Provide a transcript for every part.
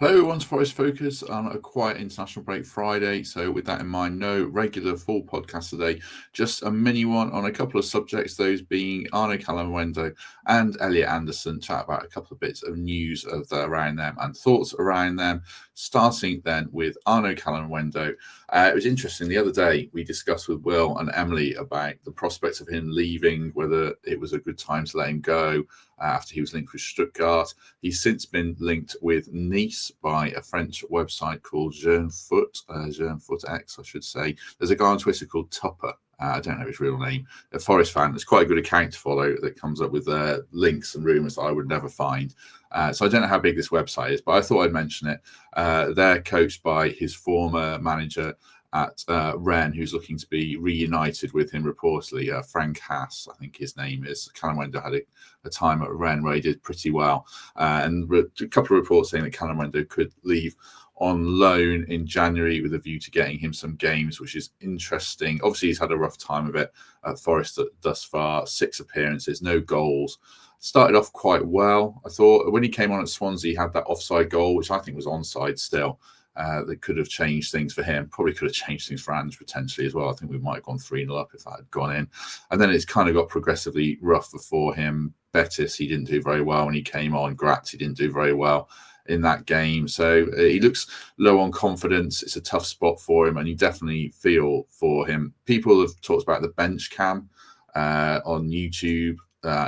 Hello, everyone's Forest Focus on a quiet international break Friday. So, with that in mind, no regular full podcast today, just a mini one on a couple of subjects, those being Arnauld Kalimuendo and Elliot Anderson. Chat about a couple of bits of news around them and thoughts around them. Starting then with Arnauld Kalimuendo. It was interesting. The other day, we discussed with Will and Emily about the prospects of him leaving, whether it was a good time to let him go after he was linked with Stuttgart. He's since been linked with Nice by a French website called Jeune Foot X, I should say. There's a guy on Twitter called Tupper. I don't know his real name. A Forest fan. It's quite a good account to follow that comes up with links and rumours that I would never find. So I don't know how big this website is, but I thought I'd mention it. They're coached by his former manager at Rennes, who's looking to be reunited with him reportedly. Frank Haas, I think his name is. Kalimuendo had a time at Rennes where he did pretty well. And a couple of reports saying that Kalimuendo could leave on loan in January with a view to getting him some games, which is interesting. Obviously, he's had a rough time of it at Forest thus far. 6 appearances, no goals. Started off quite well. I thought when he came on at Swansea, he had that offside goal, which I think was onside still. That could have changed things for him. Probably could have changed things for Ange potentially as well. I think we might have gone 3-0 up if that had gone in. And then it's kind of got progressively rougher for him. Betis, he didn't do very well when he came on. Graz, he didn't do very well in that game. So he looks low on confidence. It's a tough spot for him, and you definitely feel for him. People have talked about the bench cam on YouTube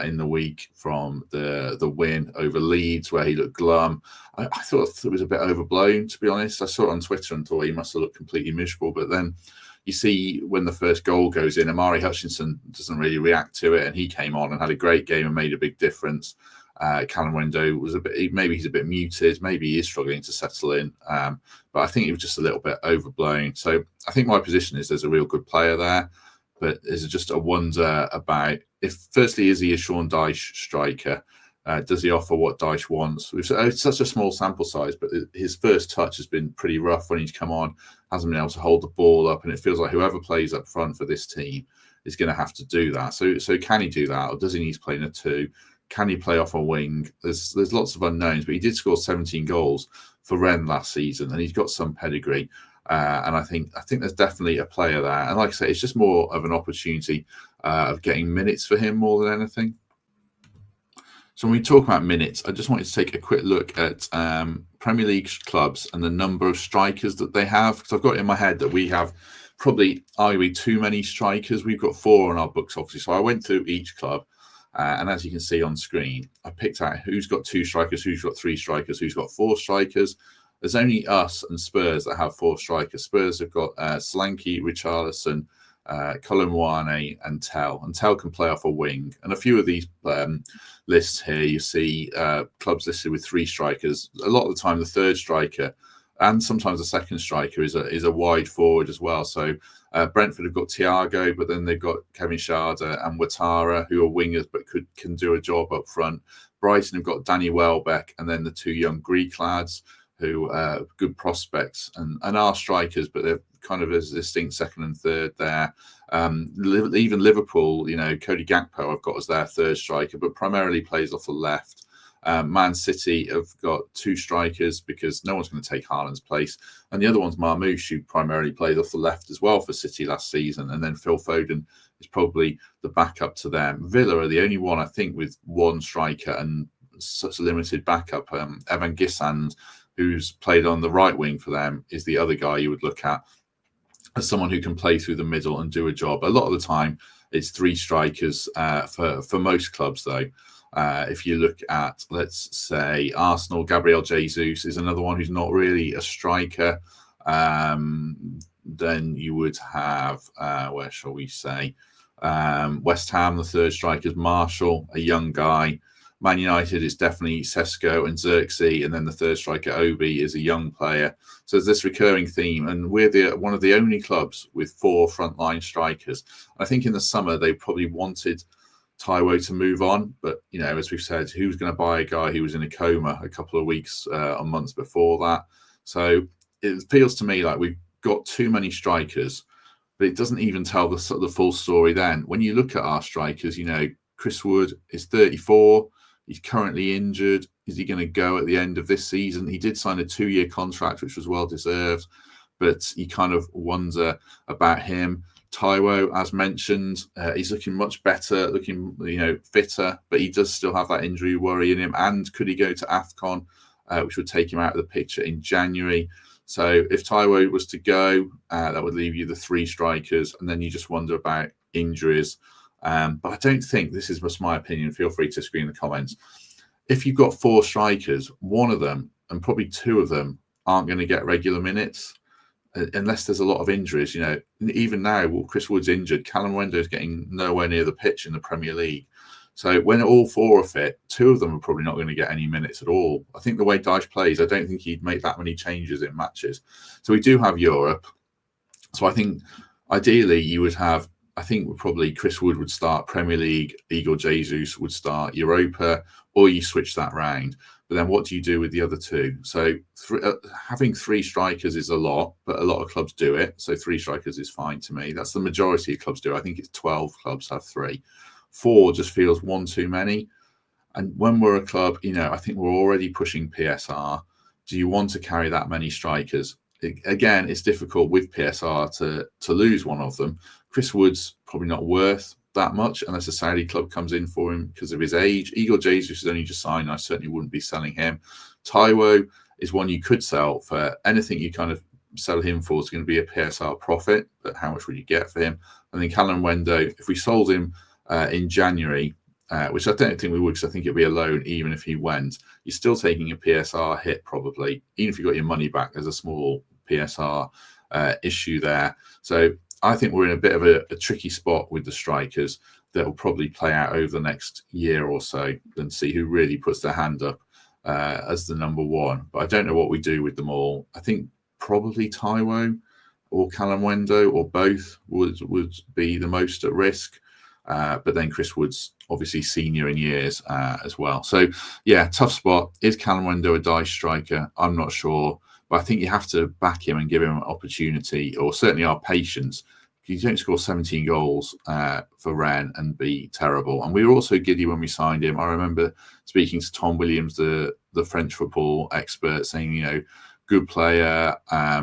in the week from the win over Leeds, where he looked glum. I thought it was a bit overblown, to be honest. I saw it on Twitter and thought he must have looked completely miserable. But then you see when the first goal goes in, Amari Hutchinson doesn't really react to it, and he came on and had a great game and made a big difference. Kalimuendo was maybe he's a bit muted, maybe he is struggling to settle in, but I think he was just a little bit overblown. So I think my position is there's a real good player there, but there's just a wonder about firstly, is he a Sean Dyche striker? Does he offer what Dyche wants? It's such a small sample size, but his first touch has been pretty rough when he's come on, hasn't been able to hold the ball up, and it feels like whoever plays up front for this team is going to have to do that. So can he do that, or does he need to play in a 2? Can he play off a wing? There's lots of unknowns, but he did score 17 goals for Rennes last season, and he's got some pedigree. And I think there's definitely a player there. And like I say, it's just more of an opportunity of getting minutes for him more than anything. So when we talk about minutes, I just wanted to take a quick look at Premier League clubs and the number of strikers that they have, because I've got it in my head that we have probably arguably too many strikers. We've got 4 on our books, obviously. So I went through each club. And as you can see on screen, I picked out who's got 2 strikers, who's got 3 strikers, who's got 4 strikers. There's only us and Spurs that have 4 strikers. Spurs have got Solanke, Richarlison, Colomboane, and Tell. And Tell can play off a wing. And a few of these lists here, you see clubs listed with 3 strikers. A lot of the time, the 3rd striker and sometimes the 2nd striker is a wide forward as well. So Brentford have got Thiago, but then they've got Kevin Schade and Ouattara, who are wingers but can do a job up front. Brighton have got Danny Welbeck, and then the 2 young Greek lads who are good prospects and are strikers, but they're kind of as distinct 2nd and 3rd there. Even Liverpool, Cody Gakpo I've got as their 3rd striker, but primarily plays off the left. Man City have got 2 strikers because no one's going to take Haaland's place. And the other one's Marmoush, who primarily played off the left as well for City last season. And then Phil Foden is probably the backup to them. Villa are the only one, I think, with 1 striker and such a limited backup. Evan Gissand, who's played on the right wing for them, is the other guy you would look at as someone who can play through the middle and do a job. A lot of the time, it's 3 strikers for most clubs, though. If you look at, let's say, Arsenal, Gabriel Jesus is another one who's not really a striker. Then you would have, where shall we say, West Ham, the 3rd striker is Marshall, a young guy. Man United is definitely Sesko and Xerxes, and then the 3rd striker, Obi, is a young player. So there's this recurring theme, and we're one of the only clubs with 4 frontline strikers. I think in the summer they probably wanted Taiwo to move on, but as we've said, who's going to buy a guy who was in a coma a couple of weeks or months before that? So it feels to me like we've got too many strikers, but it doesn't even tell the full story. Then when you look at our strikers, Chris Wood is 34, He's currently injured. Is he going to go at the end of this season? He did sign a 2-year contract, which was well deserved, but you kind of wonder about him. Taiwo, as mentioned, he's looking much better, looking fitter, but he does still have that injury worry in him. And could he go to AFCON, which would take him out of the picture in January? So if Taiwo was to go, that would leave you the 3 strikers, and then you just wonder about injuries. But I don't think, this is just my opinion, feel free to screen the comments. If you've got 4 strikers, one of them and probably 2 of them aren't going to get regular minutes unless there's a lot of injuries. Even now, Chris Wood's injured. Callum O'Hare is getting nowhere near the pitch in the Premier League. So when all 4 are fit, 2 of them are probably not going to get any minutes at all. I think the way Dyche plays, I don't think he'd make that many changes in matches. So we do have Europe. So I think ideally you would have, I think probably Chris Wood would start Premier League, Igor Jesus would start Europa, or you switch that round. But then what do you do with the other 2? So having 3 strikers is a lot, but a lot of clubs do it. So 3 strikers is fine to me. That's the majority of clubs do. I think it's 12 clubs have 3. 4 just feels one too many. And when we're a club, I think we're already pushing PSR. Do you want to carry that many strikers? Again, it's difficult with PSR to lose one of them. Chris Wood's probably not worth that much unless a Saudi club comes in for him because of his age. Igor Jesus has only just signed. I certainly wouldn't be selling him. Taiwo is one you could sell for anything you kind of sell him for. It's going to be a PSR profit, but how much would you get for him? And then Callum O'Hare, if we sold him in January, which I don't think we would, because I think it'd be a loan even if he went, you're still taking a PSR hit probably. Even if you got your money back, there's a small PSR issue there. So I think we're in a bit of a tricky spot with the strikers that will probably play out over the next year or so and see who really puts their hand up as the number 1. But I don't know what we do with them all. I think probably Taiwo or Callum O'Hare or both would be the most at risk. But then Chris Wood's obviously senior in years as well. So, yeah, tough spot. Is Callum O'Hare a Dyche striker? I'm not sure. But I think you have to back him and give him an opportunity, or certainly our patience. You don't score 17 goals for Rennes and be terrible. And we were also giddy when we signed him. I remember speaking to Tom Williams, the French football expert, saying, good player.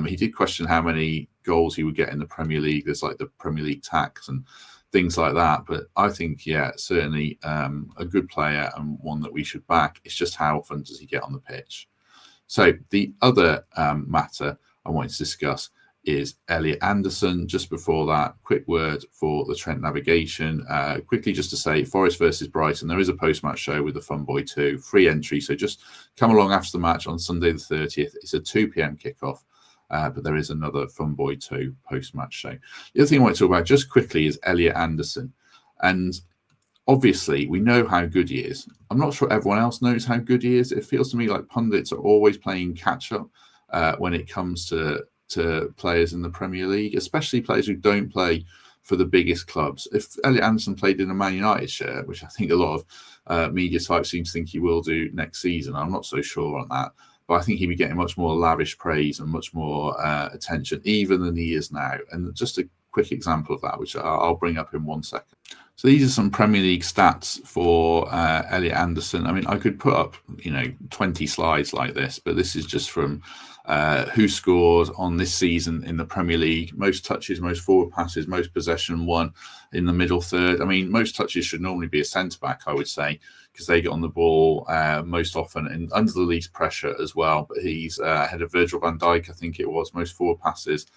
He did question how many goals he would get in the Premier League. There's like the Premier League tax and things like that. But I think, certainly a good player and one that we should back. It's just how often does he get on the pitch? So the other matter I wanted to discuss is Elliot Anderson. Just before that, quick word for the Trent navigation. Quickly just to say, Forest versus Brighton, there is a post-match show with the Fun Boy 2, free entry. So just come along after the match on Sunday the 30th. It's a 2 p.m. kickoff, but there is another Fun Boy 2 post-match show. The other thing I want to talk about just quickly is Elliot Anderson. And obviously, we know how good he is. I'm not sure everyone else knows how good he is. It feels to me like pundits are always playing catch-up when it comes to players in the Premier League, especially players who don't play for the biggest clubs. If Elliot Anderson played in a Man United shirt, which I think a lot of media types seem to think he will do next season, I'm not so sure on that. But I think he'd be getting much more lavish praise and much more attention, even than he is now. And just a quick example of that, which I'll bring up in 1 second. So these are some Premier League stats for Elliot Anderson. I mean, I could put up, 20 slides like this, but this is just from who scores on this season in the Premier League. Most touches, most forward passes, most possession won in the middle third. I mean, most touches should normally be a centre-back, I would say, because they get on the ball most often and under the least pressure as well. But he's ahead of Virgil van Dijk, I think it was, most forward passes.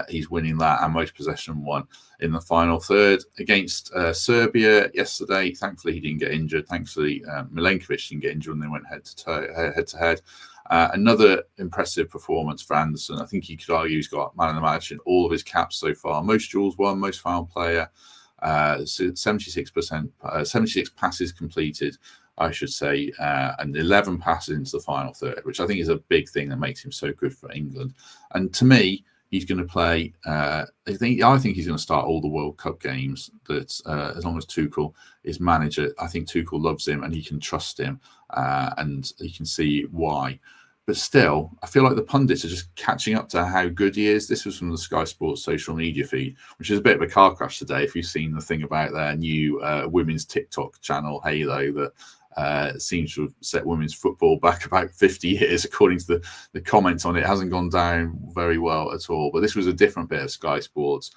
He's winning that, and most possession won in the final third against Serbia yesterday. Thankfully, he didn't get injured. Thankfully, Milenkovic didn't get injured when they went head to head. Another impressive performance for Anderson. I think you could argue he's got man of the match in all of his caps so far. Most duels won, most foul player, 76 passes completed, I should say, and 11 passes into the final third, which I think is a big thing that makes him so good for England. And to me, he's going to play. I think he's going to start all the World Cup games. That as long as Tuchel is manager, I think Tuchel loves him and he can trust him, and he can see why. But still, I feel like the pundits are just catching up to how good he is. This was from the Sky Sports social media feed, which is a bit of a car crash today. If you've seen the thing about their new women's TikTok channel, Halo, that seems to have set women's football back about 50 years, according to the comments on it. It hasn't gone down very well at all. But this was a different bit of Sky Sports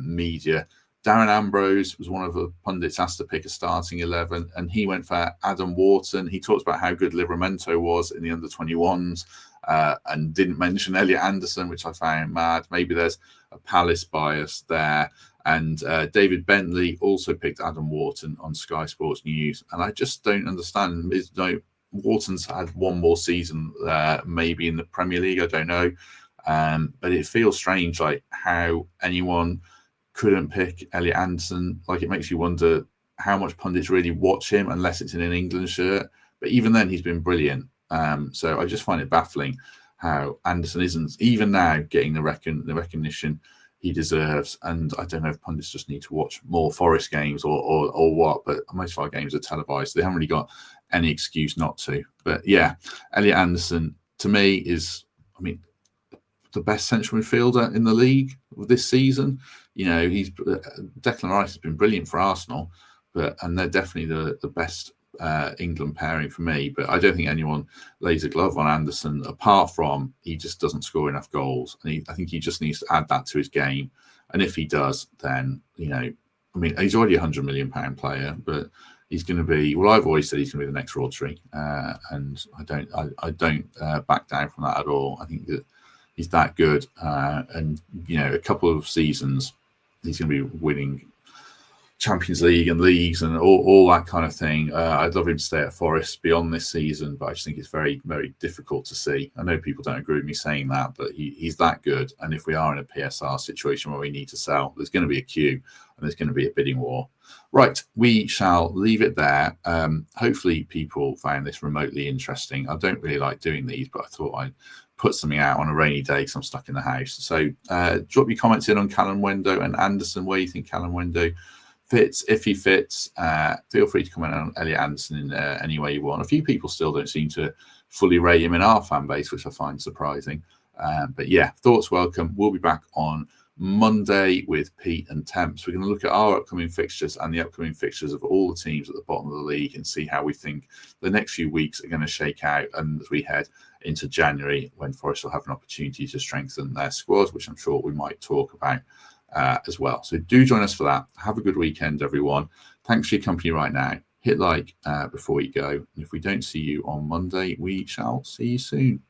media. Darren Ambrose was one of the pundits asked to pick a starting 11, and he went for Adam Wharton. He talked about how good Livramento was in the under-21s and didn't mention Elliot Anderson, which I found mad. Maybe there's a Palace bias there. And David Bentley also picked Adam Wharton on Sky Sports News. And I just don't understand. Wharton's had one more season maybe in the Premier League. I don't know. But it feels strange, like how anyone couldn't pick Elliot Anderson. Like, it makes you wonder how much pundits really watch him unless it's in an England shirt. But even then, he's been brilliant. So I just find it baffling how Anderson isn't, even now, getting the recognition he deserves. And I don't know if pundits just need to watch more Forest games or what, but most of our games are televised. So they haven't really got any excuse not to. But yeah, Elliot Anderson, to me, is, the best central midfielder in the league this season. Declan Rice has been brilliant for Arsenal, and they're definitely the best England pairing for me. But I don't think anyone lays a glove on Anderson, apart from he just doesn't score enough goals. And I think he just needs to add that to his game. And if he does, then, he's already a £100 million player, but he's going to be, well, I've always said he's going to be the next Rodri. And I don't back down from that at all. I think that he's that good. And a couple of seasons, he's going to be winning Champions League and leagues and all that kind of thing. I'd love him to stay at Forest beyond this season, but I just think it's very, very difficult to see. I know people don't agree with me saying that, but he's that good. And if we are in a PSR situation where we need to sell, there's going to be a queue and there's going to be a bidding war. Right, we shall leave it there. Hopefully people found this remotely interesting. I don't really like doing these, but I thought I'd put something out on a rainy day because I'm stuck in the house. So drop your comments in on Kalimuendo and Anderson, where you think Kalimuendo fits. If he fits, feel free to comment on Elliot Anderson in any way you want. A few people still don't seem to fully rate him in our fan base, which I find surprising. But yeah, thoughts welcome. We'll be back on Monday with Pete and Temps. We're going to look at our upcoming fixtures and the upcoming fixtures of all the teams at the bottom of the league and see how we think the next few weeks are going to shake out, and as we head into January, when Forest will have an opportunity to strengthen their squad, which I'm sure we might talk about as well. So do join us for that. Have a good weekend, everyone. Thanks for your company right now. Hit like before you go. And if we don't see you on Monday, we shall see you soon.